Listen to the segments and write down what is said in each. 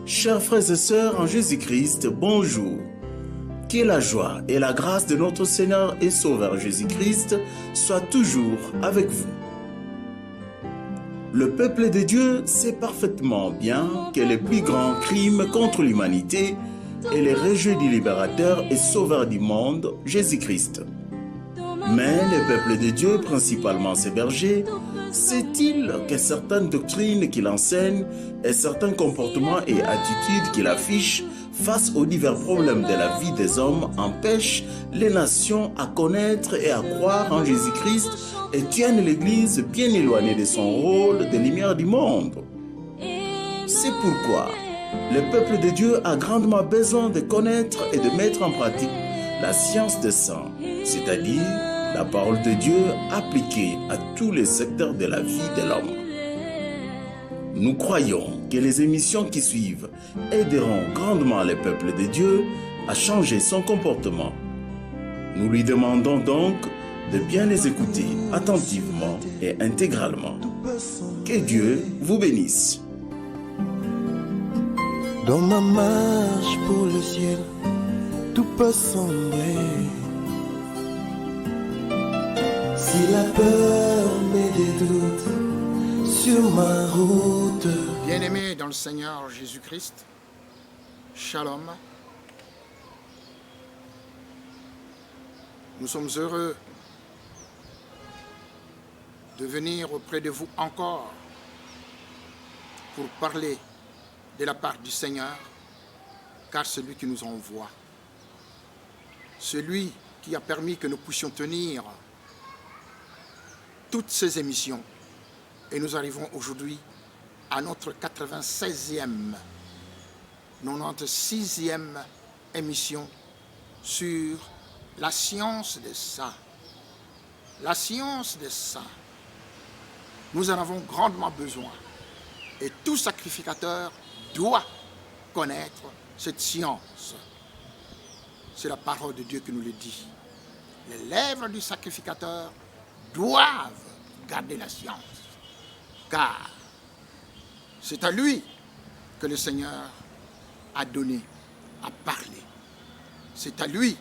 Chers frères et sœurs en Jésus-Christ, bonjour. Que la joie et la grâce de notre Seigneur et Sauveur Jésus-Christ soient toujours avec vous. Le peuple de Dieu sait parfaitement bien que le plus grand crime contre l'humanité est le rejet du libérateur et sauveur du monde, Jésus-Christ. Mais le peuple de Dieu, principalement ses bergers, sait-il que certaines doctrines qu'il enseigne et certains comportements et attitudes qu'il affiche face aux divers problèmes de la vie des hommes empêchent les nations à connaître et à croire en Jésus-Christ et tiennent l'Église bien éloignée de son rôle de lumière du monde? C'est pourquoi le peuple de Dieu a grandement besoin de connaître et de mettre en pratique la science des saints, c'est-à-dire la parole de Dieu appliquée à tous les secteurs de la vie de l'homme. Nous croyons que les émissions qui suivent aideront grandement le peuple de Dieu à changer son comportement. Nous lui demandons donc de bien les écouter attentivement et intégralement. Que Dieu vous bénisse. Dans ma marche pour le ciel, tout peut sombrer. Si la peur met des doutes sur ma route. Bien-aimés dans le Seigneur Jésus-Christ, Shalom. Nous sommes heureux de venir auprès de vous encore pour parler de la part du Seigneur, car celui qui nous envoie, celui qui a permis que nous puissions tenir toutes ces émissions. Et nous arrivons aujourd'hui à notre 96e, 96e émission sur la science des saints. La science des saints. Nous en avons grandement besoin. Et tout sacrificateur doit connaître cette science. C'est la parole de Dieu qui nous le dit. Les lèvres du sacrificateur doivent garder la science, car c'est à lui que le Seigneur a donné à parler. C'est à lui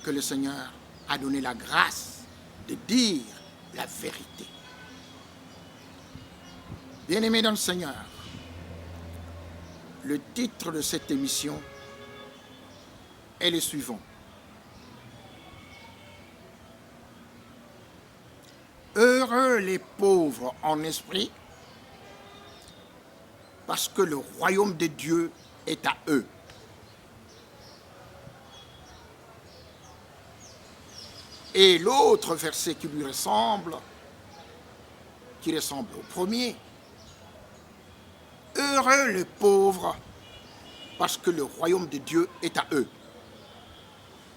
que le Seigneur a donné la grâce de dire la vérité. Bien-aimés dans le Seigneur, le titre de cette émission est le suivant. Heureux les pauvres en esprit, parce que le royaume de Dieu est à eux. Et l'autre verset qui lui ressemble, qui ressemble au premier, heureux les pauvres, parce que le royaume de Dieu est à eux.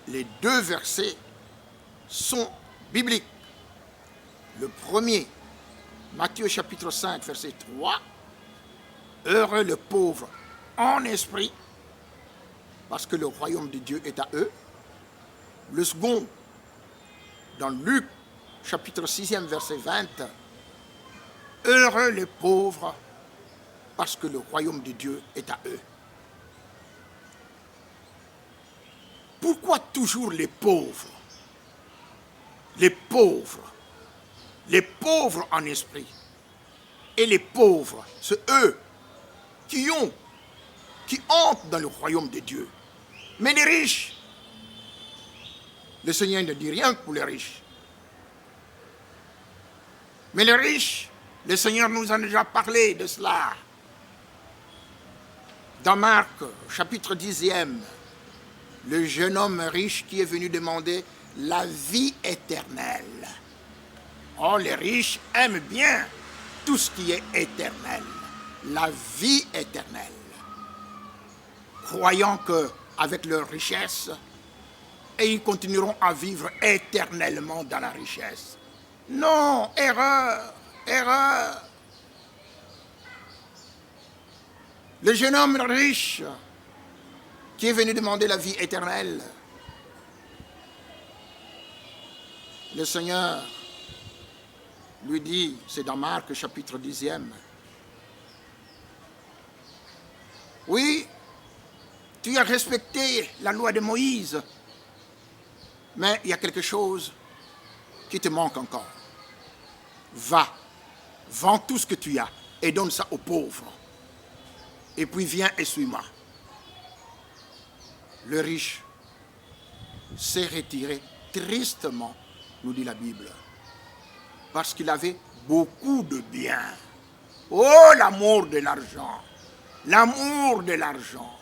Les deux versets sont bibliques. Le premier, Matthieu chapitre 5, verset 3, heureux le pauvre en esprit, parce que le royaume de Dieu est à eux. Le second, dans Luc chapitre 6, verset 20, heureux les pauvres, parce que le royaume de Dieu est à eux. Pourquoi toujours les pauvres? Les pauvres. Les pauvres en esprit. Et les pauvres, c'est eux qui entrent dans le royaume de Dieu. Mais les riches, le Seigneur ne dit rien pour les riches. Mais les riches, le Seigneur nous a déjà parlé de cela. Dans Marc, chapitre 10, le jeune homme riche qui est venu demander la vie éternelle. Oh, les riches aiment bien tout ce qui est éternel, la vie éternelle, croyant qu'avec leur richesse, et ils continueront à vivre éternellement dans la richesse. Non, erreur, erreur. Le jeune homme riche qui est venu demander la vie éternelle, le Seigneur lui dit, c'est dans Marc chapitre 10, Oui, tu as respecté la loi de Moïse, mais il y a quelque chose qui te manque encore. Va, vends tout ce que tu as et donne ça aux pauvres. Et puis viens et suis-moi. Le riche s'est retiré tristement, nous dit la Bible, parce qu'il avait beaucoup de biens. Oh, l'amour de l'argent! L'amour de l'argent,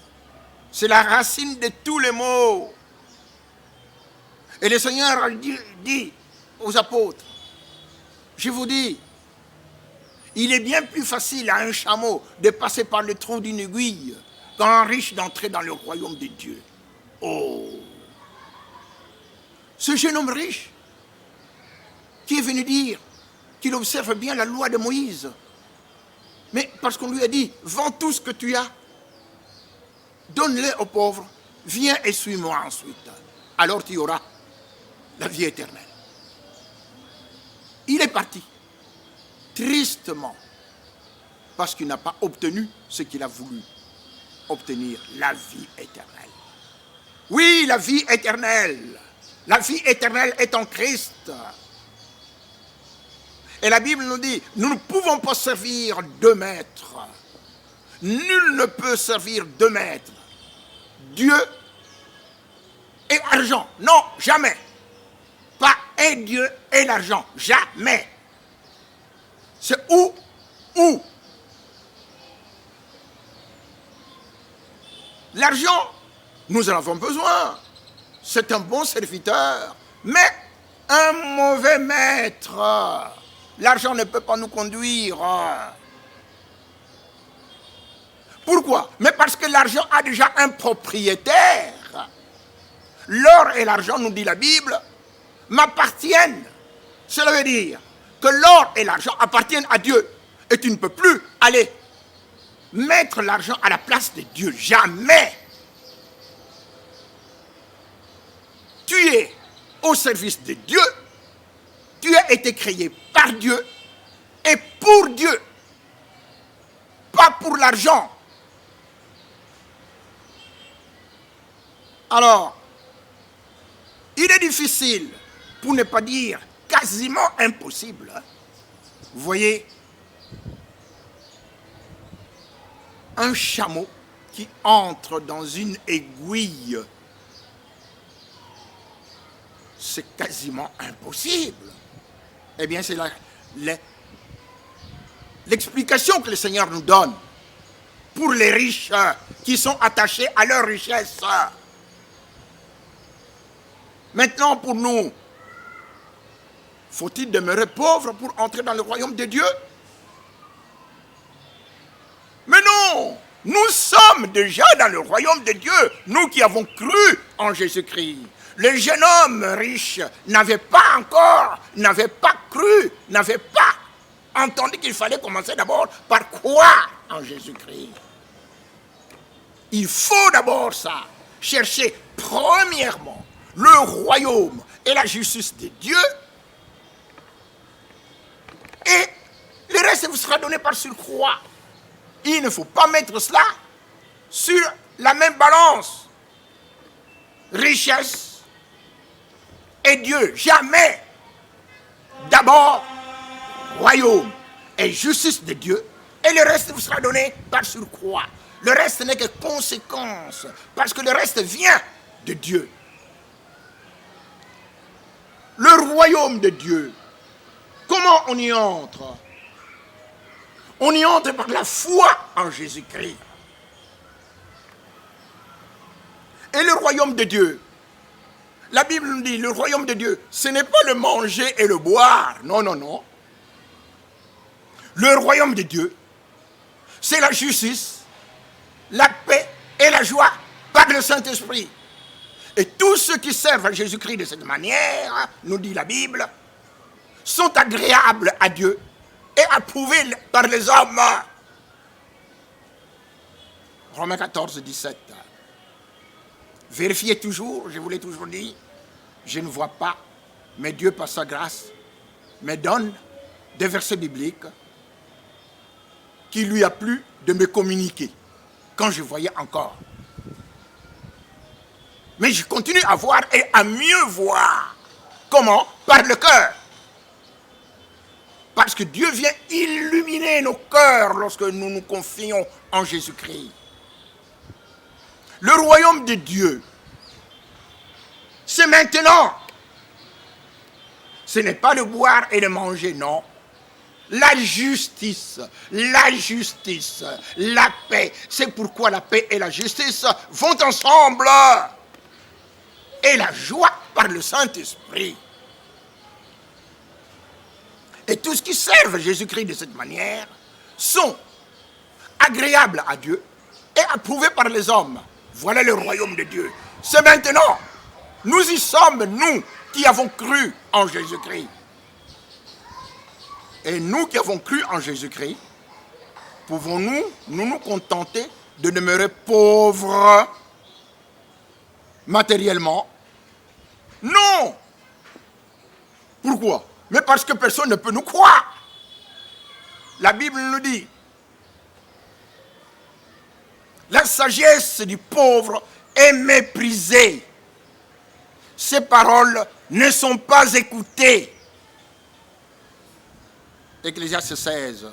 c'est la racine de tous les maux. Et le Seigneur dit aux apôtres, je vous dis, il est bien plus facile à un chameau de passer par le trou d'une aiguille qu'à un riche d'entrer dans le royaume de Dieu. Oh! Ce jeune homme riche qui est venu dire qu'il observe bien la loi de Moïse, mais parce qu'on lui a dit, vends tout ce que tu as, donne-le aux pauvres, viens et suis-moi ensuite. Alors tu auras la vie éternelle. Il est parti, tristement, parce qu'il n'a pas obtenu ce qu'il a voulu obtenir, la vie éternelle. Oui, la vie éternelle. La vie éternelle est en Christ. Et la Bible nous dit, nous ne pouvons pas servir deux maîtres. Nul ne peut servir deux maîtres. Dieu et argent. Non, jamais. Pas et Dieu et l'argent. Jamais. C'est où. L'argent, nous en avons besoin. C'est un bon serviteur. Mais un mauvais maître. L'argent ne peut pas nous conduire. Pourquoi? Mais parce que l'argent a déjà un propriétaire. L'or et l'argent, nous dit la Bible, m'appartiennent. Cela veut dire que l'or et l'argent appartiennent à Dieu. Et tu ne peux plus aller mettre l'argent à la place de Dieu. Jamais. Tu es au service de Dieu. Tu as été créé par Dieu et pour Dieu. Pas pour l'argent. Alors, il est difficile, pour ne pas dire quasiment impossible. Vous voyez, un chameau qui entre dans une aiguille, c'est quasiment impossible. Eh bien, c'est l'explication que le Seigneur nous donne pour les riches qui sont attachés à leur richesse. Maintenant, pour nous, faut-il demeurer pauvre pour entrer dans le royaume de Dieu? Mais non, nous sommes déjà dans le royaume de Dieu, nous qui avons cru en Jésus-Christ. Le jeune homme riche n'avait pas cru, n'avait pas entendu qu'il fallait commencer d'abord par croire en Jésus-Christ. Il faut d'abord ça, chercher premièrement le royaume et la justice de Dieu, et le reste vous sera donné par surcroît. Il ne faut pas mettre cela sur la même balance. Richesse et Dieu, jamais. D'abord, royaume et justice de Dieu, et le reste vous sera donné par surcroît. Le reste n'est que conséquence, parce que le reste vient de Dieu. Le royaume de Dieu, comment on y entre? On y entre par la foi en Jésus-Christ. Et le royaume de Dieu, la Bible nous dit, le royaume de Dieu, ce n'est pas le manger et le boire. Non, non, non. Le royaume de Dieu, c'est la justice, la paix et la joie par le Saint-Esprit. Et tous ceux qui servent à Jésus-Christ de cette manière, nous dit la Bible, sont agréables à Dieu et approuvés par les hommes. Romains 14, 17. Vérifiez toujours, je vous l'ai toujours dit, je ne vois pas, mais Dieu, par sa grâce, me donne des versets bibliques qu'il lui a plu de me communiquer. quand je voyais encore. Mais je continue à voir et à mieux voir. Comment? Par le cœur. Parce que Dieu vient illuminer nos cœurs lorsque nous nous confions en Jésus-Christ. Le royaume de Dieu, c'est maintenant. Ce n'est pas de boire et de manger, non. La justice, la paix. C'est pourquoi la paix et la justice vont ensemble. Et la joie par le Saint-Esprit. Et tout ce qui servent Jésus-Christ de cette manière sont agréables à Dieu et approuvés par les hommes. Voilà le royaume de Dieu. C'est maintenant. Nous y sommes, nous qui avons cru en Jésus-Christ. Et nous qui avons cru en Jésus-Christ, pouvons-nous nous contenter de demeurer pauvres matériellement? Non. Pourquoi? Mais parce que personne ne peut nous croire. La Bible nous dit, la sagesse du pauvre est méprisée. Ses paroles ne sont pas écoutées. Ecclésiaste 16,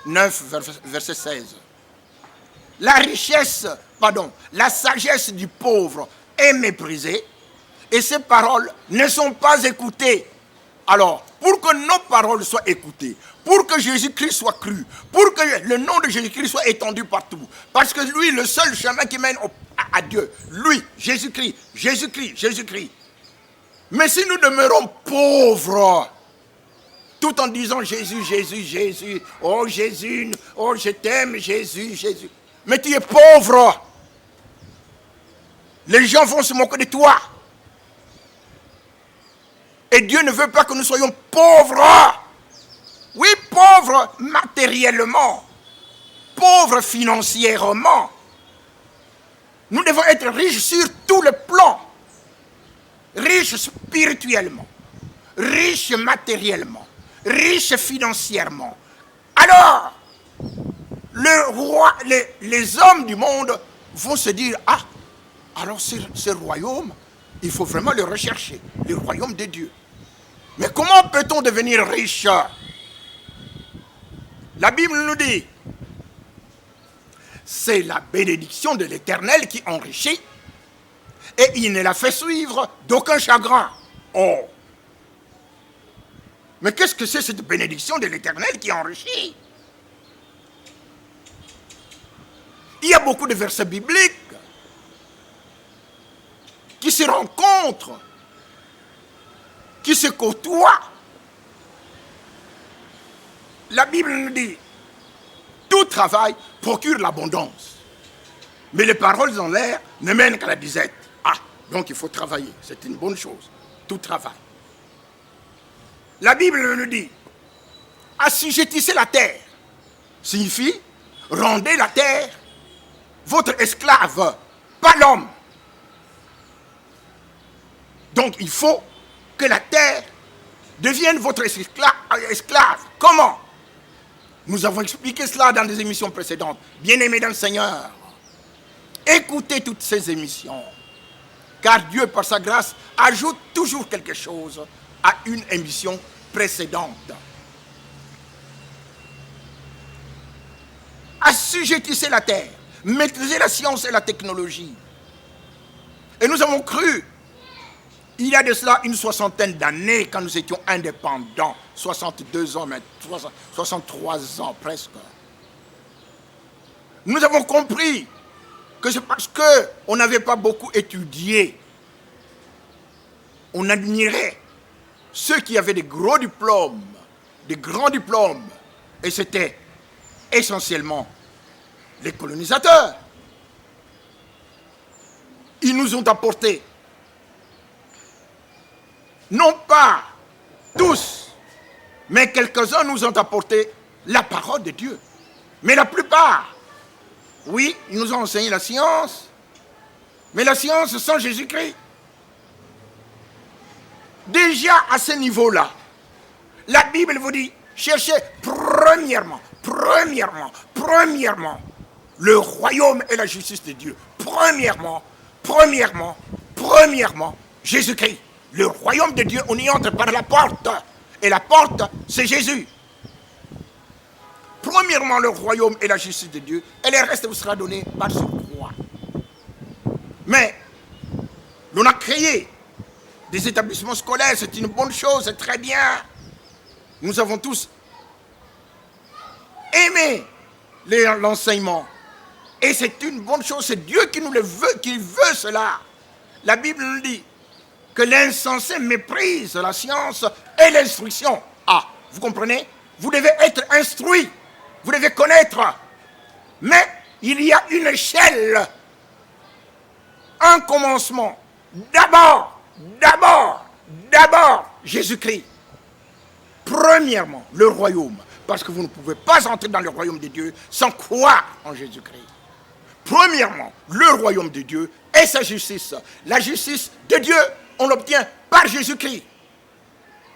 9, verset 16. La sagesse du pauvre est méprisée et ses paroles ne sont pas écoutées. Alors, pour que nos paroles soient écoutées, pour que Jésus-Christ soit cru, pour que le nom de Jésus-Christ soit étendu partout, parce que lui, le seul chemin qui mène à Dieu, lui, Jésus-Christ. Mais si nous demeurons pauvres, tout en disant Jésus, oh Jésus, oh je t'aime Jésus, mais tu es pauvre, les gens vont se moquer de toi. Et Dieu ne veut pas que nous soyons pauvres. Oui, pauvres matériellement, pauvres financièrement. Nous devons être riches sur tous les plans. Riches spirituellement, riches matériellement, riches financièrement. Alors, les hommes du monde vont se dire, ah, alors ce royaume, il faut vraiment le rechercher, le royaume de Dieu. Mais comment peut-on devenir riche? La Bible nous dit, c'est la bénédiction de l'Éternel qui enrichit et il ne la fait suivre d'aucun chagrin. Oh! Mais qu'est-ce que c'est cette bénédiction de l'Éternel qui enrichit? Il y a beaucoup de versets bibliques qui se rencontrent, qui se côtoient. La Bible nous dit, tout travail procure l'abondance, mais les paroles en l'air ne mènent qu'à la disette. Ah, donc il faut travailler, c'est une bonne chose, tout travail. La Bible nous dit, assujettissez la terre, signifie, rendez la terre votre esclave, pas l'homme. Donc il faut que la terre devienne votre esclave. Comment? Nous avons expliqué cela dans des émissions précédentes. Bien-aimés dans le Seigneur, écoutez toutes ces émissions. Car Dieu, par sa grâce, ajoute toujours quelque chose à une émission précédente. Assujettissez la terre, maîtrisez la science et la technologie. Et nous avons cru, il y a de cela une soixantaine d'années, quand nous étions indépendants, 62 ans maintenant, 63 ans presque. Nous avons compris que c'est parce qu'on n'avait pas beaucoup étudié. On admirait ceux qui avaient des gros diplômes, des grands diplômes, et c'était essentiellement les colonisateurs. Ils nous ont apporté, non pas tous, mais quelques-uns nous ont apporté la parole de Dieu. Mais la plupart, oui, ils nous ont enseigné la science, mais la science sans Jésus-Christ. Déjà à ce niveau-là, la Bible vous dit, cherchez premièrement le royaume et la justice de Dieu. Premièrement, Jésus-Christ. Le royaume de Dieu, on y entre par la porte. Et la porte, c'est Jésus. Premièrement, le royaume et la justice de Dieu. Et le reste vous sera donné par ce croix. Mais, l'on a créé des établissements scolaires, c'est une bonne chose, c'est très bien. Nous avons tous aimé l'enseignement. Et c'est une bonne chose, c'est Dieu qui nous le veut, qui veut cela. La Bible nous dit que l'insensé méprise la science et l'instruction. Ah, vous comprenez? Vous devez être instruit, vous devez connaître. Mais il y a une échelle, un commencement. D'abord, Jésus-Christ. Premièrement, le royaume. Parce que vous ne pouvez pas entrer dans le royaume de Dieu sans croire en Jésus-Christ. Premièrement, le royaume de Dieu et sa justice. La justice de Dieu, on l'obtient par Jésus-Christ.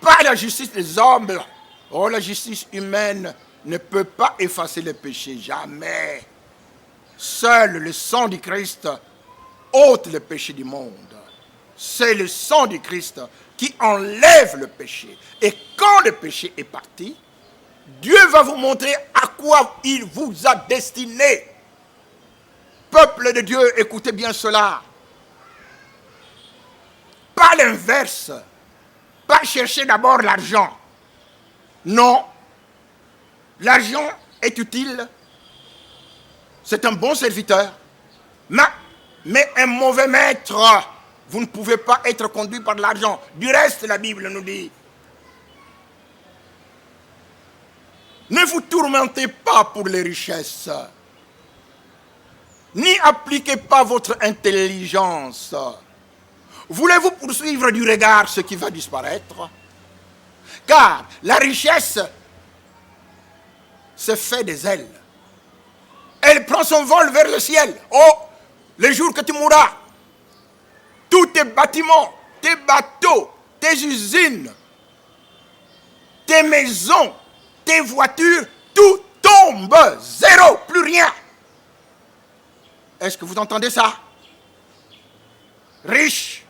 Pas la justice des hommes. Oh, la justice humaine ne peut pas effacer le péché, jamais. Seul le sang du Christ ôte le péché du monde. C'est le sang du Christ qui enlève le péché. Et quand le péché est parti, Dieu va vous montrer à quoi il vous a destiné. Peuple de Dieu, écoutez bien cela. Pas l'inverse. Pas chercher d'abord l'argent. Non. L'argent est utile. C'est un bon serviteur. Mais un mauvais maître. Vous ne pouvez pas être conduit par l'argent. Du reste, la Bible nous dit, ne vous tourmentez pas pour les richesses, ni appliquez pas votre intelligence. Voulez-vous poursuivre du regard ce qui va disparaître? Car la richesse se fait des ailes. Elle prend son vol vers le ciel. Oh, le jour que tu mourras, tous tes bâtiments, tes bateaux, tes usines, tes maisons, tes voitures, tout tombe. Zéro, plus rien. Est-ce que vous entendez ça? Riche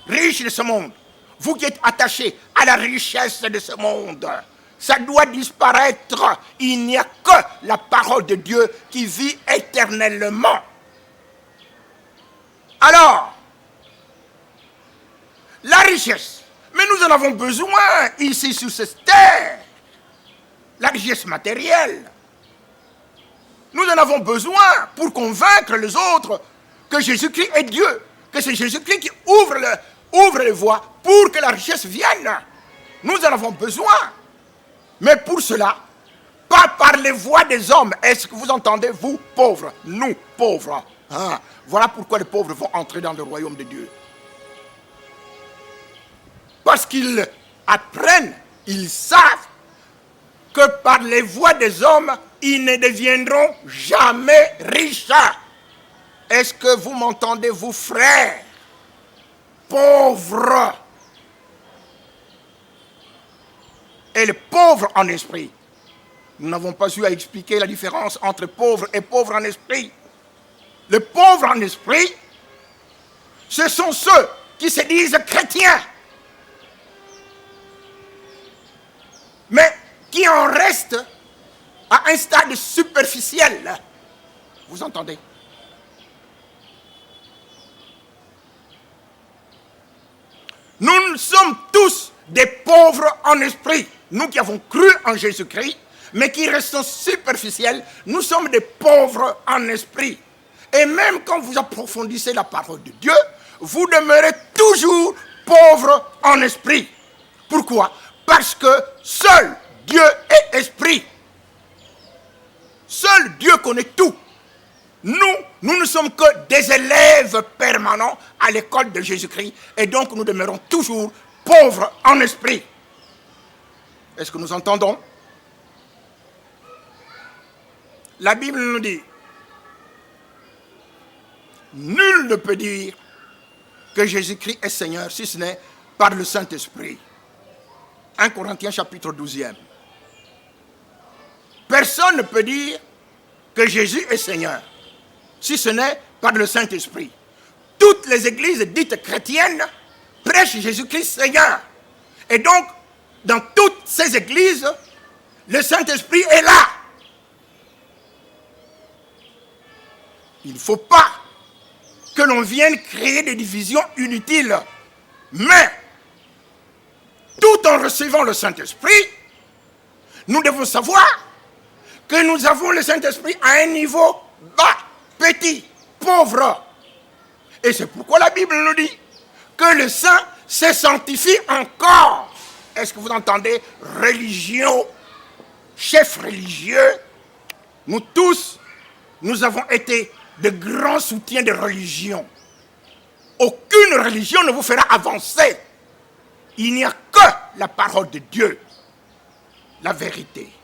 de ce monde. Vous qui êtes attachés à la richesse de ce monde, ça doit disparaître. Il n'y a que la parole de Dieu qui vit éternellement. Alors, la richesse, mais nous en avons besoin ici sur cette terre. La richesse matérielle. Nous en avons besoin pour convaincre les autres que Jésus-Christ est Dieu, que c'est Jésus-Christ qui ouvre les voies pour que la richesse vienne. Nous en avons besoin. Mais pour cela, pas par les voies des hommes. Est-ce que vous entendez, vous, pauvres? Nous, pauvres. Ah, voilà pourquoi les pauvres vont entrer dans le royaume de Dieu. Parce qu'ils apprennent, ils savent que par les voies des hommes, ils ne deviendront jamais riches. Est-ce que vous m'entendez, vous frères? Pauvres. Et les pauvres en esprit. Nous n'avons pas eu à expliquer la différence entre pauvres et pauvres en esprit. Les pauvres en esprit, ce sont ceux qui se disent chrétiens, mais qui en restent à un stade superficiel. Vous entendez? Nous sommes tous des pauvres en esprit. Nous qui avons cru en Jésus-Christ, mais qui restons superficiels, nous sommes des pauvres en esprit. Et même quand vous approfondissez la parole de Dieu, vous demeurez toujours pauvres en esprit. Pourquoi? Parce que seul Dieu est esprit. Seul Dieu connaît tout. Nous ne sommes que des élèves permanents à l'école de Jésus-Christ. Et donc nous demeurons toujours pauvres en esprit. Est-ce que nous entendons? La Bible nous dit, nul ne peut dire que Jésus-Christ est Seigneur si ce n'est par le Saint-Esprit. 1 Corinthiens chapitre 12e. Personne ne peut dire que Jésus est Seigneur, si ce n'est par le Saint-Esprit. Toutes les églises dites chrétiennes prêchent Jésus-Christ Seigneur. Et donc, dans toutes ces églises, le Saint-Esprit est là. Il ne faut pas que l'on vienne créer des divisions inutiles. Mais, tout en recevant le Saint-Esprit, nous devons savoir que nous avons le Saint-Esprit à un niveau bas, petit, pauvre. Et c'est pourquoi la Bible nous dit que le Saint se sanctifie encore. Est-ce que vous entendez? Religion, chef religieux, nous tous, nous avons été de grands soutiens de religion. Aucune religion ne vous fera avancer. Il n'y a que la parole de Dieu, la vérité.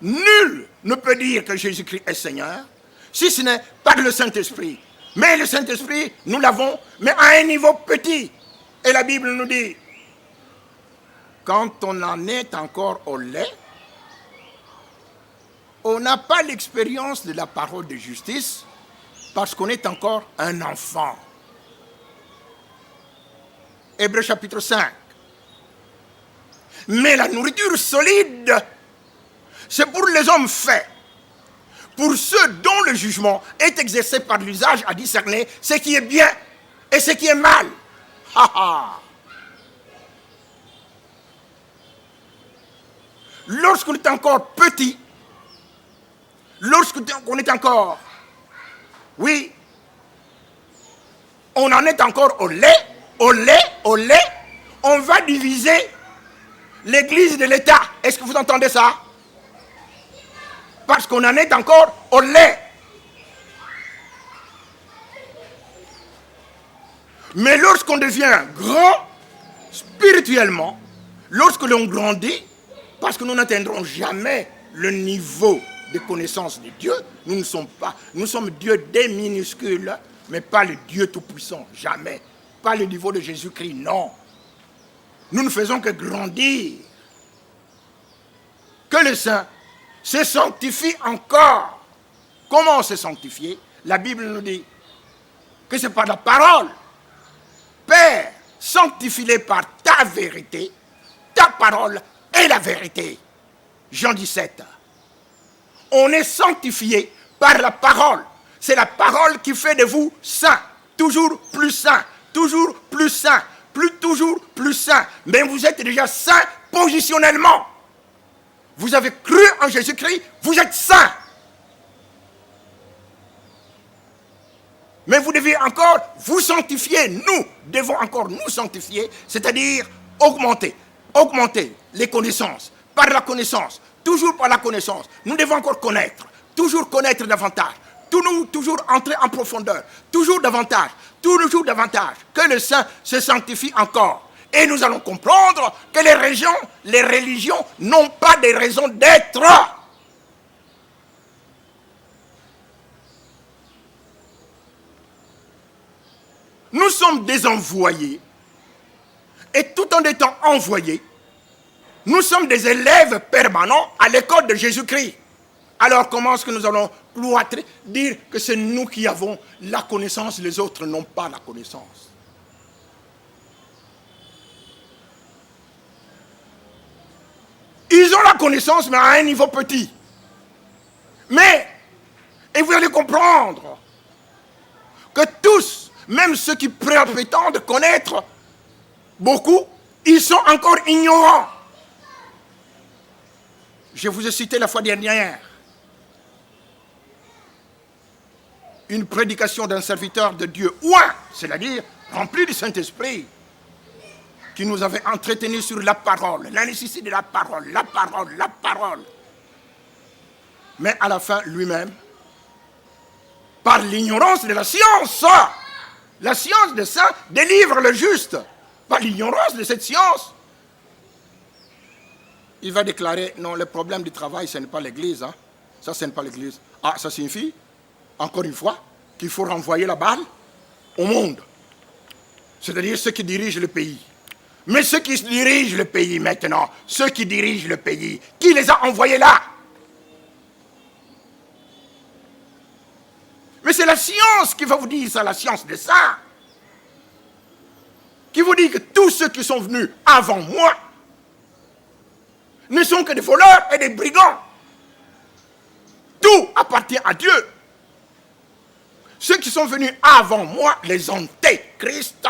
Nul ne peut dire que Jésus-Christ est Seigneur, si ce n'est par le Saint-Esprit. Mais le Saint-Esprit, nous l'avons, mais à un niveau petit. Et la Bible nous dit, quand on en est encore au lait, on n'a pas l'expérience de la parole de justice parce qu'on est encore un enfant. Hébreux chapitre 5. Mais la nourriture solide, c'est pour les hommes faits, pour ceux dont le jugement est exercé par l'usage à discerner ce qui est bien et ce qui est mal. Ha ha. Lorsqu'on est encore petit, lorsqu'on est encore, oui, on en est encore au lait, on va diviser l'église de l'État. Est-ce que vous entendez ça? Parce qu'on en est encore au lait. Mais lorsqu'on devient grand, spirituellement, lorsque l'on grandit, parce que nous n'atteindrons jamais le niveau de connaissance de Dieu, nous sommes Dieu des minuscules, mais pas le Dieu tout-puissant, jamais. Pas le niveau de Jésus-Christ, non. Nous ne faisons que grandir. Que le Saint se sanctifie encore. Comment se sanctifier? La Bible nous dit que c'est par la parole. Père, sanctifie-les par ta vérité. Ta parole est la vérité. Jean 17. On est sanctifié par la parole. C'est la parole qui fait de vous saints. Toujours plus saints. Toujours plus saints. Toujours plus saints. Mais vous êtes déjà saints positionnellement. Vous avez cru en Jésus-Christ, vous êtes saints. Mais vous devez encore vous sanctifier. Nous devons encore nous sanctifier, c'est-à-dire augmenter les connaissances, par la connaissance, toujours par la connaissance. Nous devons encore connaître, toujours connaître davantage, toujours entrer en profondeur, toujours davantage, que le Saint se sanctifie encore. Et nous allons comprendre que les religions n'ont pas de raison d'être. Nous sommes des envoyés. Et tout en étant envoyés, nous sommes des élèves permanents à l'école de Jésus-Christ. Alors comment est-ce que nous allons cloîtrer, dire que c'est nous qui avons la connaissance, les autres n'ont pas la connaissance? Ils ont la connaissance, mais à un niveau petit. Mais, et vous allez comprendre que tous, même ceux qui prétendent connaître beaucoup, ils sont encore ignorants. Je vous ai cité la fois dernière une prédication d'un serviteur de Dieu, c'est-à-dire rempli du Saint-Esprit, qui nous avait entretenus sur la parole, la nécessité de la parole. Mais à la fin, lui-même, par l'ignorance de la science de ça délivre le juste. Par l'ignorance de cette science, il va déclarer, non, le problème du travail, ce n'est pas l'Église. Ça, ce n'est pas l'Église. Ah, ça signifie, encore une fois, qu'il faut renvoyer la balle au monde. C'est-à-dire ceux qui dirigent le pays. Mais ceux qui dirigent le pays maintenant, ceux qui dirigent le pays, qui les a envoyés là? Mais c'est la science qui va vous dire ça, la science de ça. Qui vous dit que tous ceux qui sont venus avant moi ne sont que des voleurs et des brigands. Tout appartient à Dieu. Ceux qui sont venus avant moi, les antéchrists.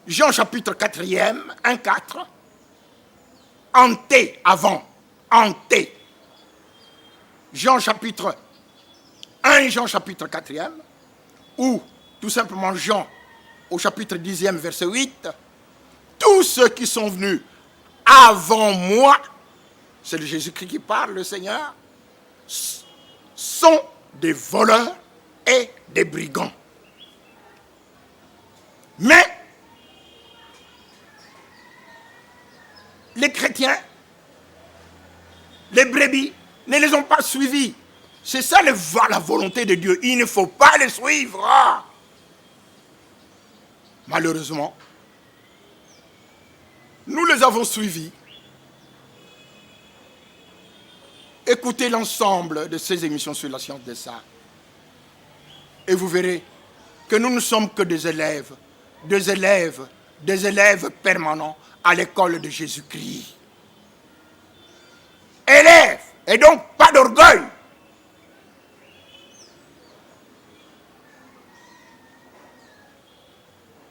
Jean chapitre 4e, 1, 4. Anté, avant. Anté. Jean chapitre 1, Jean chapitre 4e. Ou tout simplement Jean au chapitre 10e, verset 8. Tous ceux qui sont venus avant moi, c'est le Jésus-Christ qui parle, le Seigneur, sont des voleurs et des brigands. Mais les chrétiens, les brebis, ne les ont pas suivis. C'est ça la volonté de Dieu. Il ne faut pas les suivre. Malheureusement, nous les avons suivis. Écoutez l'ensemble de ces émissions sur la science de ça. Et vous verrez que nous ne sommes que des élèves permanents à l'école de Jésus-Christ. Élèves, et donc pas d'orgueil.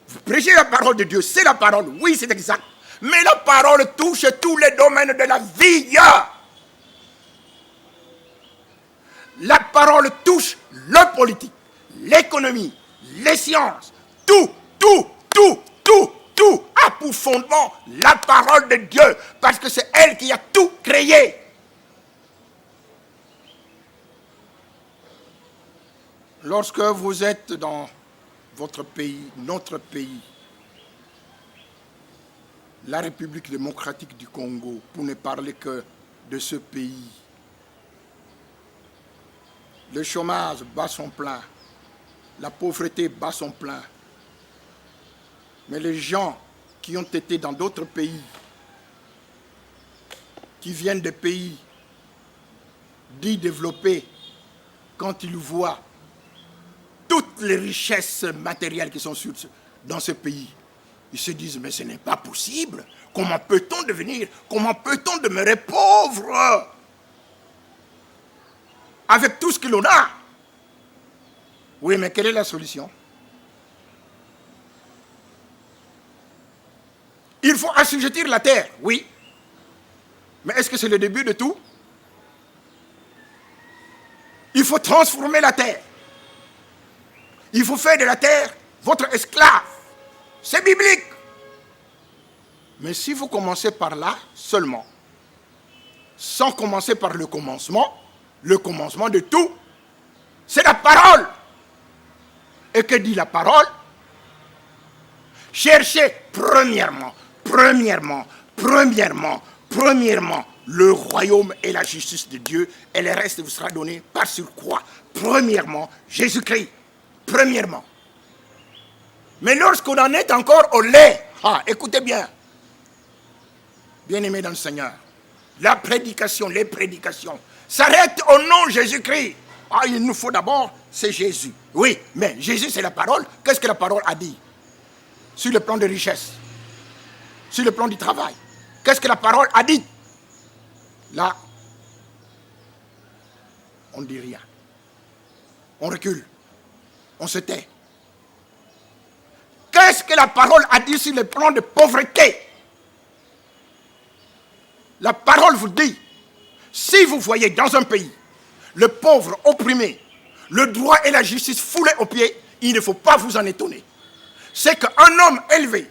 Vous prêchez la parole de Dieu, c'est la parole, oui c'est exact. Mais la parole touche tous les domaines de la vie. La parole touche le politique, l'économie, les sciences, tout a pour fondement la parole de Dieu, parce que c'est elle qui a tout créé. Lorsque vous êtes dans votre pays, notre pays, la République démocratique du Congo, pour ne parler que de ce pays, le chômage bat son plein, la pauvreté bat son plein. Mais les gens qui ont été dans d'autres pays, qui viennent des pays dits développés, quand ils voient toutes les richesses matérielles qui sont dans ce pays, ils se disent, mais ce n'est pas possible. Comment peut-on demeurer pauvre avec tout ce que l'on a? Oui, mais quelle est la solution? Il faut assujettir la terre, oui. Mais est-ce que c'est le début de tout? Il faut transformer la terre. Il faut faire de la terre votre esclave. C'est biblique. Mais si vous commencez par là seulement, sans commencer par le commencement de tout, c'est la parole. Et que dit la parole? Cherchez premièrement, le royaume et la justice de Dieu, et le reste vous sera donné par surcroît. Premièrement, Jésus-Christ. Premièrement. Mais lorsqu'on en est encore au lait, écoutez bien, bien-aimés dans le Seigneur, les prédications s'arrêtent au nom de Jésus-Christ. Il nous faut d'abord, c'est Jésus. Oui, mais Jésus c'est la parole. Qu'est-ce que la parole a dit? Sur le plan de richesse, sur le plan du travail, qu'est-ce que la parole a dit? Là, on ne dit rien. On recule. On se tait. Qu'est-ce que la parole a dit sur le plan de pauvreté? La parole vous dit, si vous voyez dans un pays le pauvre opprimé, le droit et la justice foulés aux pieds, il ne faut pas vous en étonner. C'est qu'un homme élevé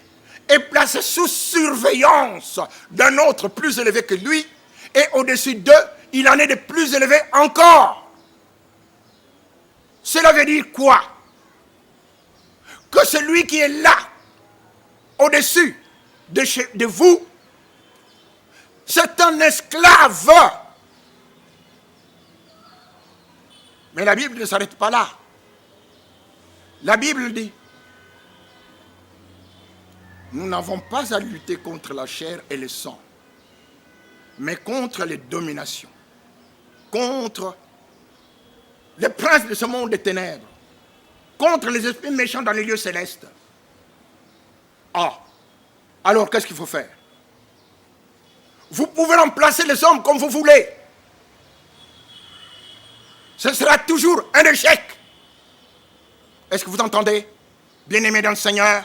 est placé sous surveillance d'un autre plus élevé que lui, et au-dessus d'eux, il en est de plus élevé encore. Cela veut dire quoi? Que celui qui est là, au-dessus de vous, c'est un esclave. Mais la Bible ne s'arrête pas là. La Bible dit, nous n'avons pas à lutter contre la chair et le sang, mais contre les dominations, contre les princes de ce monde des ténèbres, contre les esprits méchants dans les lieux célestes. Ah, alors qu'est-ce qu'il faut faire? Vous pouvez remplacer les hommes comme vous voulez. Ce sera toujours un échec. Est-ce que vous entendez? Bien-aimés dans le Seigneur,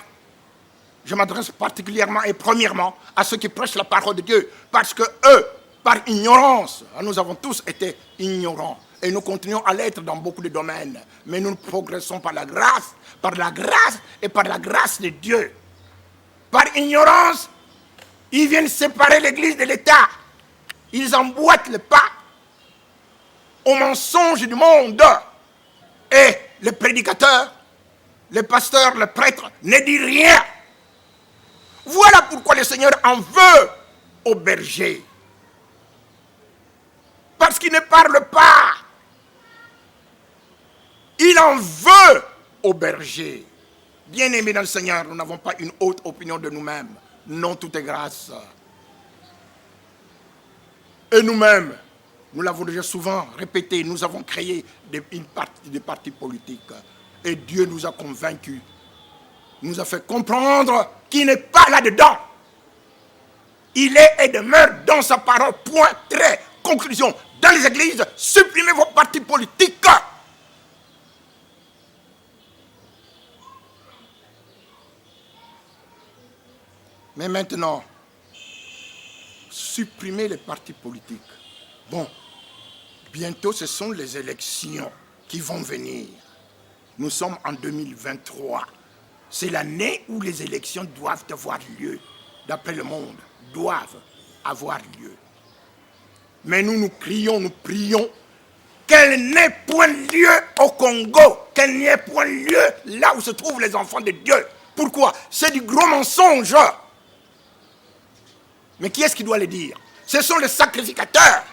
je m'adresse particulièrement et premièrement à ceux qui prêchent la parole de Dieu, parce que eux, par ignorance, nous avons tous été ignorants, et nous continuons à l'être dans beaucoup de domaines, mais nous progressons par la grâce et par la grâce de Dieu. Par ignorance, ils viennent séparer l'Église de l'État. Ils emboîtent le pas aux mensonges du monde. Et les prédicateurs, les pasteurs, les prêtres ne disent rien. Voilà pourquoi le Seigneur en veut aux bergers. Parce qu'il ne parle pas. Il en veut aux bergers. Bien-aimés dans le Seigneur, nous n'avons pas une haute opinion de nous-mêmes. Non, tout est grâce. Et nous-mêmes, nous l'avons déjà souvent répété, nous avons créé des partis politiques. Et Dieu nous a convaincus. Nous a fait comprendre qu'il n'est pas là-dedans. Il est et demeure dans sa parole. Point, trait, conclusion. Dans les églises, supprimez vos partis politiques. Mais maintenant, supprimer les partis politiques. Bon, bientôt ce sont les élections qui vont venir. Nous sommes en 2023. C'est l'année où les élections doivent avoir lieu. D'après le monde, doivent avoir lieu. Mais nous crions, nous prions qu'elle n'ait point lieu au Congo, qu'elle n'ait point lieu là où se trouvent les enfants de Dieu. Pourquoi? C'est du gros mensonge. Mais qui est-ce qui doit le dire? Ce sont les sacrificateurs,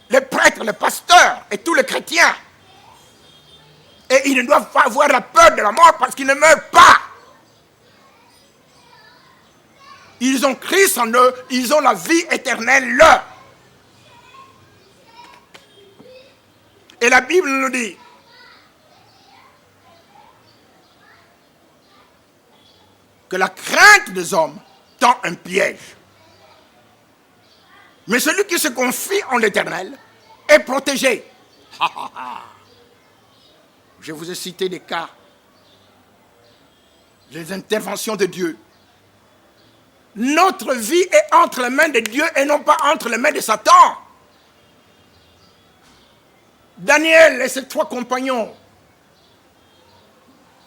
les prêtres, les pasteurs et tous les chrétiens. Et ils ne doivent pas avoir la peur de la mort parce qu'ils ne meurent pas. Ils ont Christ en eux, ils ont la vie éternelle là. Et la Bible nous dit que la crainte des hommes tend un piège. Mais celui qui se confie en l'Éternel est protégé. Je vous ai cité des cas, les interventions de Dieu. Notre vie est entre les mains de Dieu et non pas entre les mains de Satan. Daniel et ses 3 compagnons,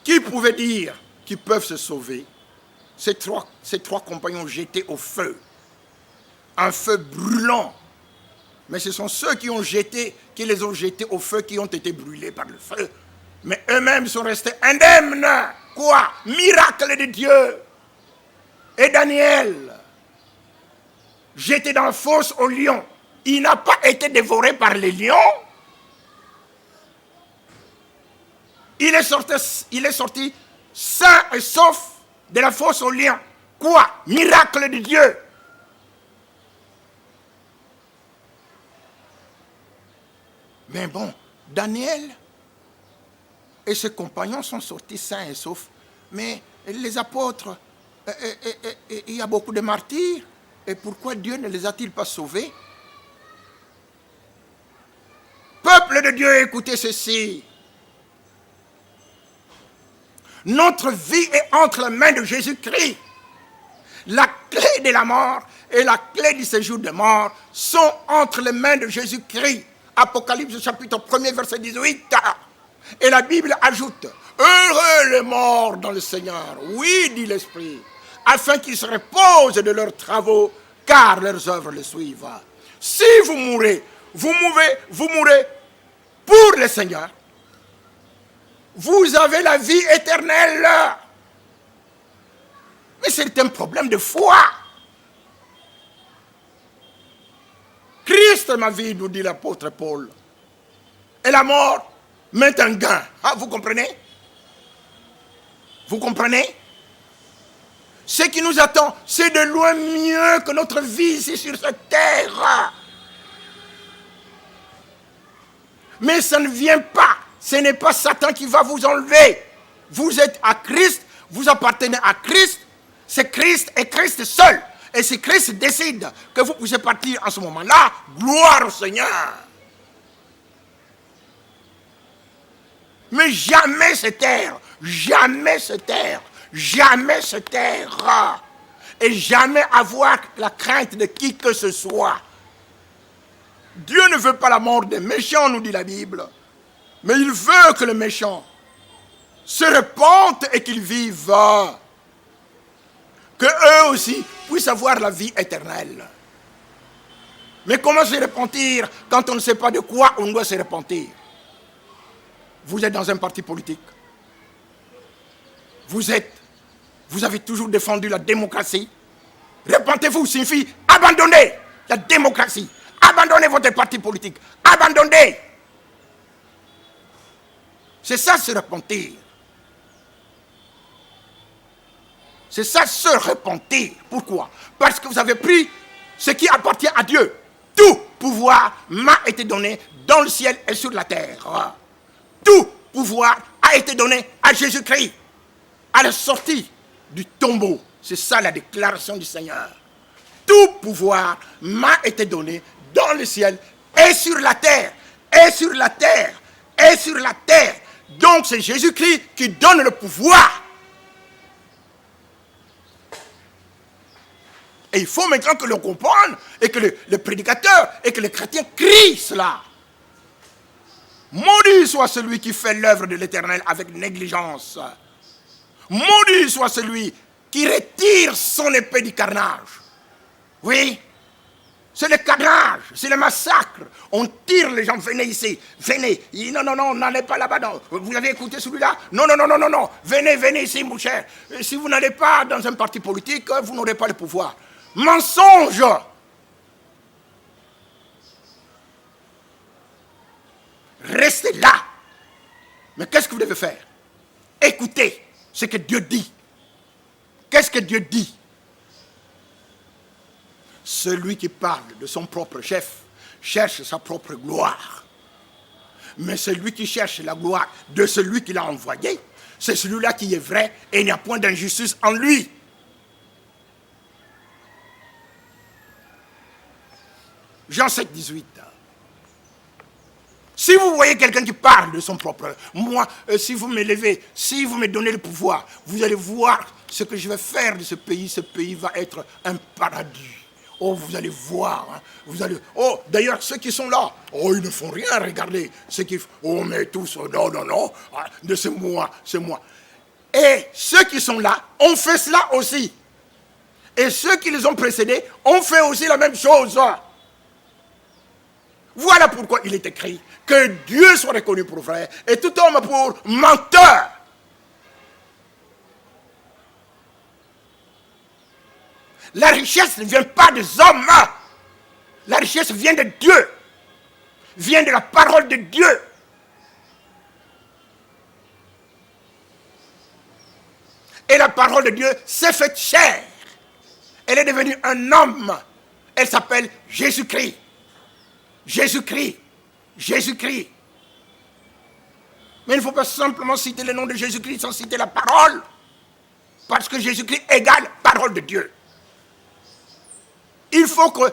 qui pouvaient dire qu'ils peuvent se sauver? Ces trois compagnons jetés au feu, un feu brûlant. Mais ce sont ceux qui les ont jetés au feu, qui ont été brûlés par le feu. Mais eux-mêmes sont restés indemnes. Quoi? Miracle de Dieu. Et Daniel, jeté dans la fosse aux lions, il n'a pas été dévoré par les lions. Il est sorti sain et sauf de la fosse aux lions. Quoi? Miracle de Dieu. Mais bon, Daniel et ses compagnons sont sortis sains et saufs. Mais les apôtres, il y a beaucoup de martyrs. Et pourquoi Dieu ne les a-t-il pas sauvés? Peuple de Dieu, écoutez ceci. Notre vie est entre les mains de Jésus-Christ. La clé de la mort et la clé du séjour de mort sont entre les mains de Jésus-Christ. Apocalypse chapitre 1er verset 18. Et la Bible ajoute: heureux les morts dans le Seigneur. Oui, dit l'Esprit, afin qu'ils se reposent de leurs travaux, car leurs œuvres les suivent. Si vous mourrez, vous mourrez pour le Seigneur. Vous avez la vie éternelle. Mais c'est un problème de foi. Christ est ma vie, nous dit l'apôtre Paul. Et la mort m'est un gain. Ah, vous comprenez? Vous comprenez? Ce qui nous attend, c'est de loin mieux que notre vie ici sur cette terre. Mais ça ne vient pas. Ce n'est pas Satan qui va vous enlever. Vous êtes à Christ, vous appartenez à Christ. C'est Christ et Christ seul. Et si Christ décide que vous pouvez partir en ce moment-là, gloire au Seigneur. Mais jamais se taire, jamais se taire, jamais se taire. Et jamais avoir la crainte de qui que ce soit. Dieu ne veut pas la mort des méchants, nous dit la Bible. Mais il veut que les méchants se repentent et qu'ils vivent. Que eux aussi puissent avoir la vie éternelle. Mais comment se repentir quand on ne sait pas de quoi on doit se repentir? Vous êtes dans un parti politique. Vous avez toujours défendu la démocratie. Repentez-vous signifie abandonner la démocratie. Abandonnez votre parti politique. Abandonnez. C'est ça se repentir. C'est ça se repentir. Pourquoi? Parce que vous avez pris ce qui appartient à Dieu. Tout pouvoir m'a été donné dans le ciel et sur la terre. Tout pouvoir a été donné à Jésus-Christ. À la sortie du tombeau. C'est ça la déclaration du Seigneur. Tout pouvoir m'a été donné dans le ciel et sur la terre. Et sur la terre. Et sur la terre. Donc c'est Jésus-Christ qui donne le pouvoir. Et il faut maintenant que l'on comprenne et que le prédicateur et que les chrétiens crient cela. Maudit soit celui qui fait l'œuvre de l'Éternel avec négligence. Maudit soit celui qui retire son épée du carnage. Oui, c'est le carnage, c'est le massacre. On tire les gens, venez ici, venez. Non, n'allez pas là-bas. Non. Vous avez écouté celui-là? Non. Venez ici, mon cher. Si vous n'allez pas dans un parti politique, vous n'aurez pas le pouvoir. Mensonge! Restez là. Mais qu'est-ce que vous devez faire? Écoutez ce que Dieu dit. Qu'est-ce que Dieu dit? Celui qui parle de son propre chef cherche sa propre gloire. Mais celui qui cherche la gloire de celui qui l'a envoyé, c'est celui-là qui est vrai et il n'y a point d'injustice en lui. Jean 7, 18. Si vous voyez quelqu'un qui parle de son propre... Moi, si vous m'élevez, si vous me donnez le pouvoir, vous allez voir ce que je vais faire de ce pays. Ce pays va être un paradis. Oh, vous allez voir. Hein, vous allez... Oh, d'ailleurs, ceux qui sont là, oh, ils ne font rien, regardez. Ceux qui... Oh, mais tous, non. Ah, c'est moi. Et ceux qui sont là ont fait cela aussi. Et ceux qui les ont précédés ont fait aussi la même chose. Voilà pourquoi il est écrit que Dieu soit reconnu pour vrai et tout homme pour menteur. La richesse ne vient pas des hommes. La richesse vient de Dieu. Vient de la parole de Dieu. Et la parole de Dieu s'est faite chair. Elle est devenue un homme. Elle s'appelle Jésus-Christ. Jésus-Christ. Mais il ne faut pas simplement citer le nom de Jésus-Christ sans citer la parole. Parce que Jésus-Christ égale parole de Dieu. Il faut qu'on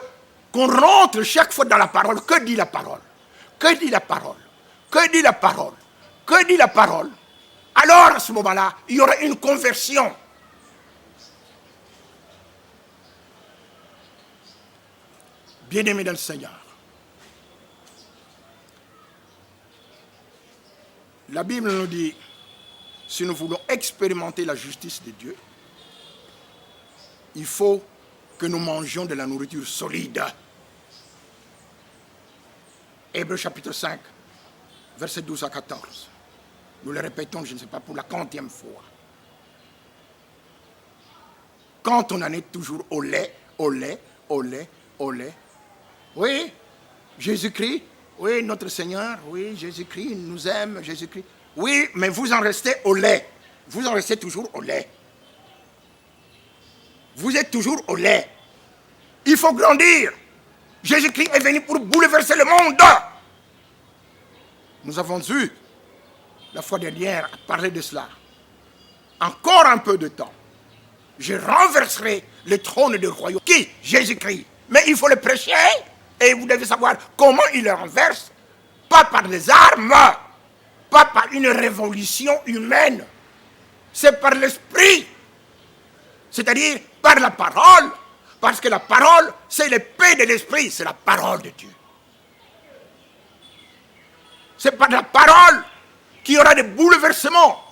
rentre chaque fois dans la parole. Que dit la parole? Que dit la parole? Que dit la parole? Que dit la parole? Alors à ce moment-là, il y aura une conversion. Bien-aimés dans le Seigneur. La Bible nous dit, si nous voulons expérimenter la justice de Dieu, il faut que nous mangions de la nourriture solide. Hébreux chapitre 5, versets 12 à 14. Nous le répétons, je ne sais pas, pour la 40e fois. Quand on en est toujours au lait. Oui, Jésus-Christ. Oui, notre Seigneur, oui, Jésus-Christ nous aime, Jésus-Christ. Oui, mais vous en restez au lait. vous en restez toujours au lait. Vous êtes toujours au lait. Il faut grandir. Jésus-Christ est venu pour bouleverser le monde. Nous avons eu, la fois dernière, à parler de cela. Encore un peu de temps. Je renverserai le trône du royaume. Qui? Jésus-Christ. Mais il faut le prêcher. Et vous devez savoir comment il le renverse. Pas par les armes. Pas par une révolution humaine. C'est par l'esprit. C'est-à-dire par la parole. Parce que la parole, c'est l'épée de l'esprit. C'est la parole de Dieu. C'est par la parole qu'il y aura des bouleversements.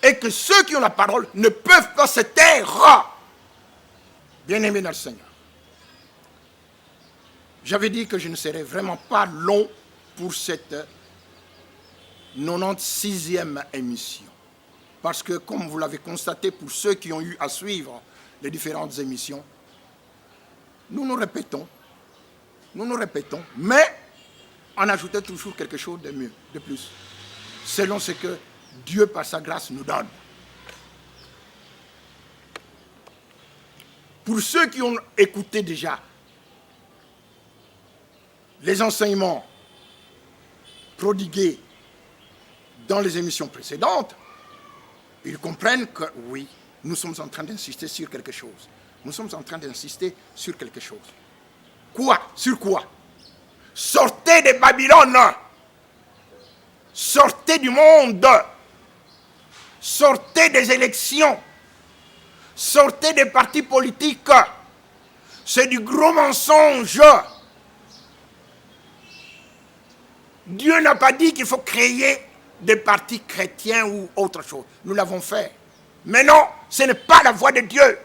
Et que ceux qui ont la parole ne peuvent pas se taire. Bien-aimés dans le Seigneur. J'avais dit que je ne serais vraiment pas long pour cette 96e émission. Parce que, comme vous l'avez constaté, pour ceux qui ont eu à suivre les différentes émissions, nous nous répétons, mais on ajoutait toujours quelque chose de mieux, de plus, selon ce que Dieu, par sa grâce, nous donne. Pour ceux qui ont écouté déjà les enseignements prodigués dans les émissions précédentes, ils comprennent que oui, nous sommes en train d'insister sur quelque chose. Nous sommes en train d'insister sur quelque chose. Quoi? Sur quoi? Sortez de Babylone. Sortez du monde. Sortez des élections. Sortez des partis politiques. C'est du gros mensonge. Dieu n'a pas dit qu'il faut créer des partis chrétiens ou autre chose. Nous l'avons fait. Mais non, ce n'est pas la voie de Dieu.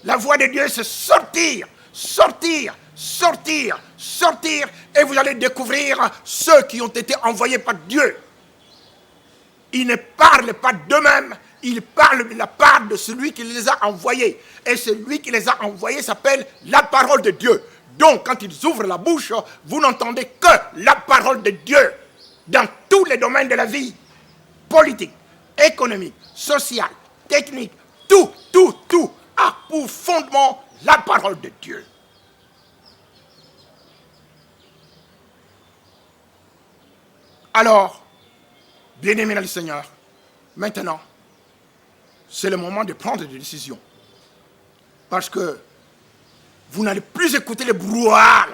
La voie de Dieu, c'est sortir, sortir, sortir, sortir, et vous allez découvrir ceux qui ont été envoyés par Dieu. Ils ne parlent pas d'eux-mêmes, ils parlent de la part de celui qui les a envoyés. Et celui qui les a envoyés s'appelle la parole de Dieu. Donc, quand ils ouvrent la bouche, vous n'entendez que la parole de Dieu dans tous les domaines de la vie, politique, économique, social, technique, tout a pour fondement la parole de Dieu. Alors, bien-aimés dans le Seigneur, maintenant, c'est le moment de prendre des décisions. Parce que vous n'allez plus écouter les brouhaha.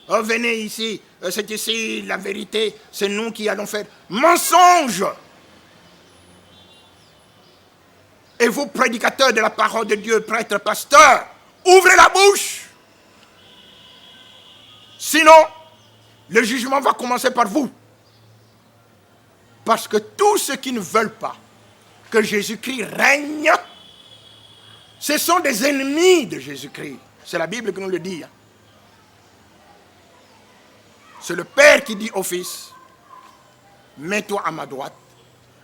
Oh, venez ici, c'est ici la vérité, c'est nous qui allons faire. Mensonge! Et vous, prédicateurs de la parole de Dieu, prêtres, pasteurs, ouvrez la bouche. Sinon, le jugement va commencer par vous. Parce que tous ceux qui ne veulent pas que Jésus-Christ règne, ce sont des ennemis de Jésus-Christ. C'est la Bible qui nous le dit. C'est le Père qui dit au Fils, mets-toi à ma droite,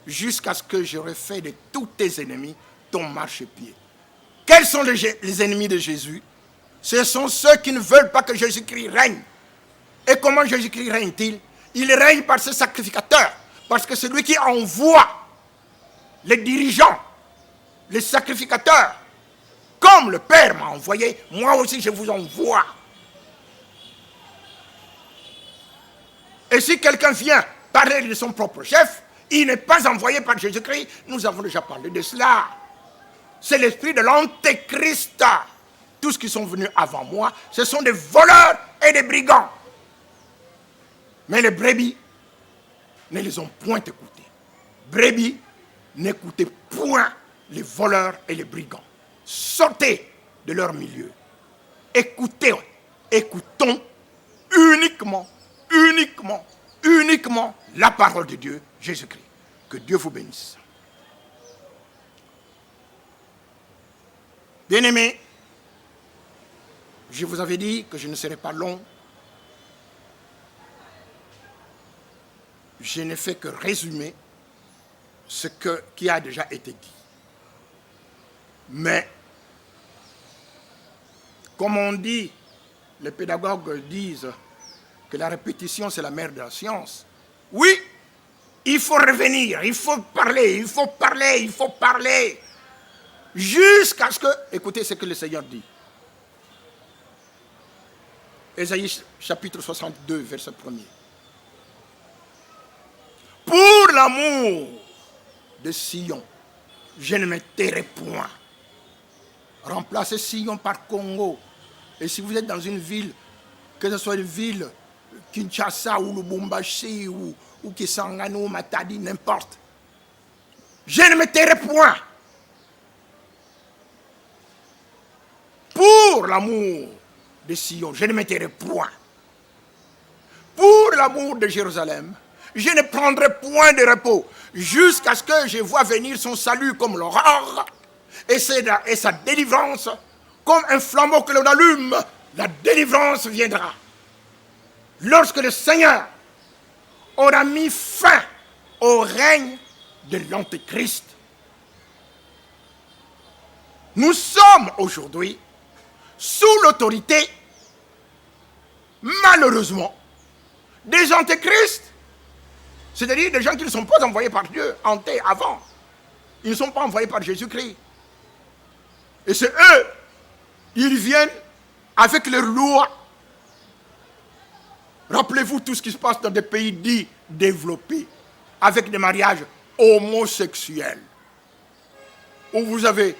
jusqu'à ce que j'aurai fait de tous tes ennemis ton marchepied. Quels sont les ennemis de Jésus? Ce sont ceux qui ne veulent pas que Jésus-Christ règne. Et comment Jésus-Christ règne-t-il? Il règne par ses sacrificateurs. Parce que c'est lui qui envoie les dirigeants, les sacrificateurs. Comme le Père m'a envoyé, moi aussi je vous envoie. Et si quelqu'un vient parler de son propre chef, il n'est pas envoyé par Jésus-Christ. Nous avons déjà parlé de cela. C'est l'esprit de l'antéchrist. Tous ceux qui sont venus avant moi, ce sont des voleurs et des brigands. Mais les brebis ne les ont point écoutés. Brebis, n'écoutez point les voleurs et les brigands. Sortez de leur milieu. Écoutons uniquement la parole de Dieu, Jésus-Christ. Que Dieu vous bénisse. Bien-aimés, je vous avais dit que je ne serais pas long. Je n'ai fait que résumer ce qui a déjà été dit. Mais, comme on dit, les pédagogues disent que la répétition c'est la mère de la science. Oui, Il faut revenir, il faut parler, il faut parler, il faut parler. Jusqu'à ce que, écoutez ce que le Seigneur dit. Ésaïe chapitre 62, verset 1er. Pour l'amour de Sion, je ne me tairai point. Remplacez Sion par Congo. Et si vous êtes dans une ville, que ce soit une ville Kinshasa ou Lubumbashi ou Kisangani ou Matadi, n'importe, je ne me tairai point. Pour l'amour de Sion, je ne me tairai point. Pour l'amour de Jérusalem, je ne prendrai point de repos jusqu'à ce que je voie venir son salut comme l'aurore et sa délivrance comme un flambeau que l'on allume. La délivrance viendra lorsque le Seigneur aura mis fin au règne de l'Antéchrist. Nous sommes aujourd'hui sous l'autorité, malheureusement, des antéchrists, c'est-à-dire des gens qui ne sont pas envoyés par Dieu avant. Ils ne sont pas envoyés par Jésus-Christ. Et c'est eux, ils viennent avec leurs lois. Rappelez-vous tout ce qui se passe dans des pays dits développés, avec des mariages homosexuels, où vous avez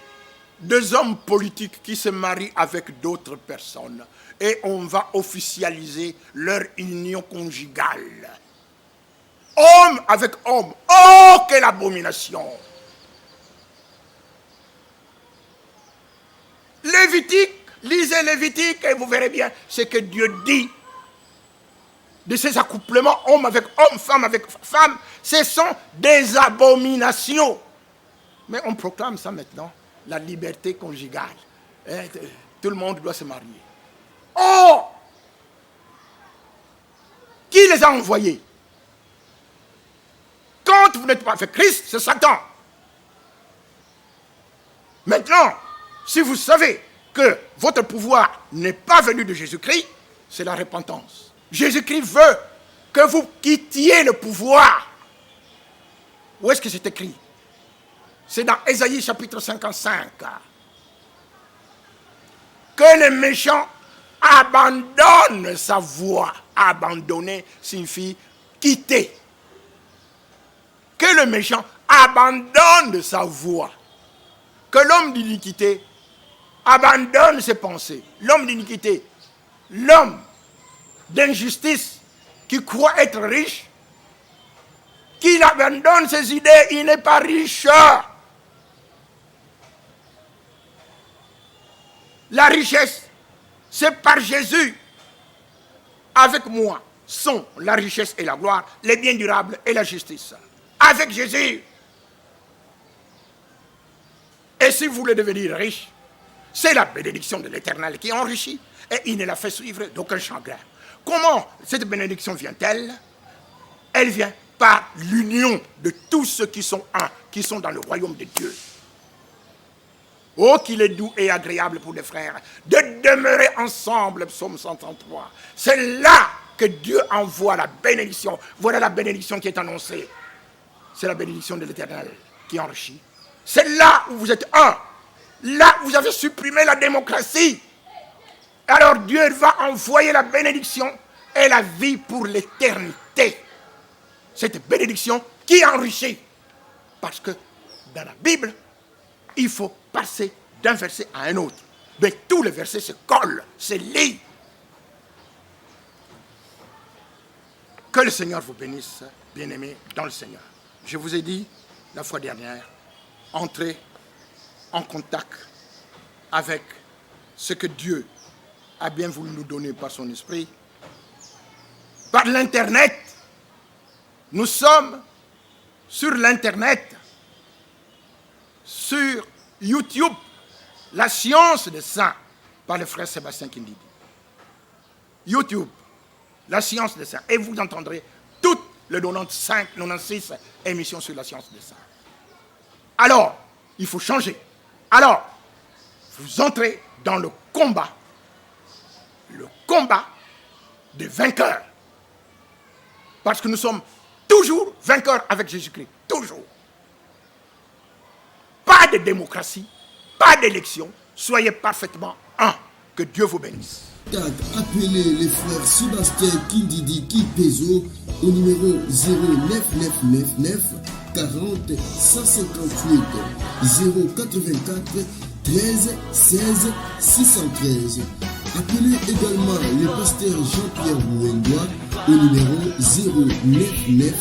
des hommes politiques qui se marient avec d'autres personnes et on va officialiser leur union conjugale. Homme avec homme. Oh, quelle abomination! Lévitique, lisez Lévitique et vous verrez bien ce que Dieu dit de ces accouplements, homme avec homme, femme avec femme. Ce sont des abominations. Mais on proclame ça maintenant. La liberté conjugale. Tout le monde doit se marier. Oh! Qui les a envoyés? Quand vous n'êtes pas avec Christ, c'est Satan. Maintenant, si vous savez que votre pouvoir n'est pas venu de Jésus-Christ, c'est la repentance. Jésus-Christ veut que vous quittiez le pouvoir. Où est-ce que c'est écrit? C'est dans Ésaïe chapitre 55. Que le méchant abandonne sa voie. Abandonner signifie quitter. Que le méchant abandonne sa voie. Que l'homme d'iniquité abandonne ses pensées. L'homme d'iniquité, l'homme d'injustice qui croit être riche, qu'il abandonne ses idées, il n'est pas riche. La richesse, c'est par Jésus. Avec moi sont la richesse et la gloire, les biens durables et la justice. Avec Jésus. Et si vous voulez devenir riche, c'est la bénédiction de l'Éternel qui enrichit et il ne la fait suivre d'aucun chagrin. Comment cette bénédiction vient-elle? Elle vient par l'union de tous ceux qui sont un, qui sont dans le royaume de Dieu. Oh, qu'il est doux et agréable pour les frères de demeurer ensemble, psaume 133. C'est là que Dieu envoie la bénédiction. Voilà la bénédiction qui est annoncée. C'est la bénédiction de l'Éternel qui enrichit. C'est là où vous êtes un. Là où vous avez supprimé la démocratie. Alors Dieu va envoyer la bénédiction et la vie pour l'éternité. Cette bénédiction qui enrichit. Parce que dans la Bible, il faut passer d'un verset à un autre. Mais tous les versets se collent, se lient. Que le Seigneur vous bénisse, bien-aimés dans le Seigneur. Je vous ai dit la fois dernière, entrez en contact avec ce que Dieu a bien voulu nous donner par son esprit. Par l'Internet, nous sommes sur l'Internet, sur YouTube, la science des saints, par le frère Sébastien Kindidi. YouTube, la science des saints. Et vous entendrez toutes les 96 émissions sur la science des saints. Alors, il faut changer. Alors, vous entrez dans le combat des vainqueurs. Parce que nous sommes toujours vainqueur avec Jésus-Christ. Toujours. Pas de démocratie, pas d'élection. Soyez parfaitement un. Que Dieu vous bénisse. Appelez les frères Sébastien Kindidi Kipezo au numéro 0999 40 158 084 13 16 613. Appelez également le pasteur Jean-Pierre Mouendois au numéro 099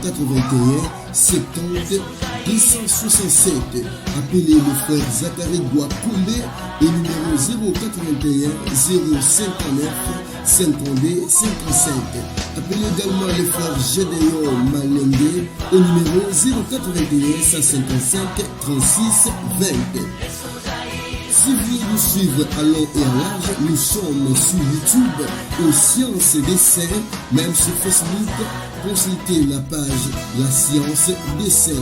81 70 267. Appelez le frère Zachary Gouakoumbe au numéro 081 059 52 55. Appelez également le frère Gédéon Malende au numéro 081 155 36 20. Si vous voulez nous suivre à long et à large, nous sommes sur YouTube aux Sciences des Saints, même sur Facebook. Consultez la page La Science des Saints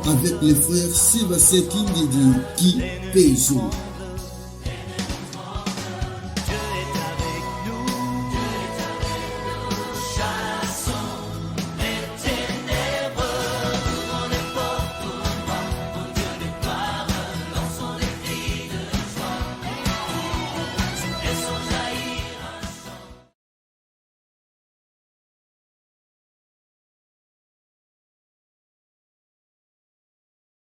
avec les frères Sébastien Kindidi Kipezo.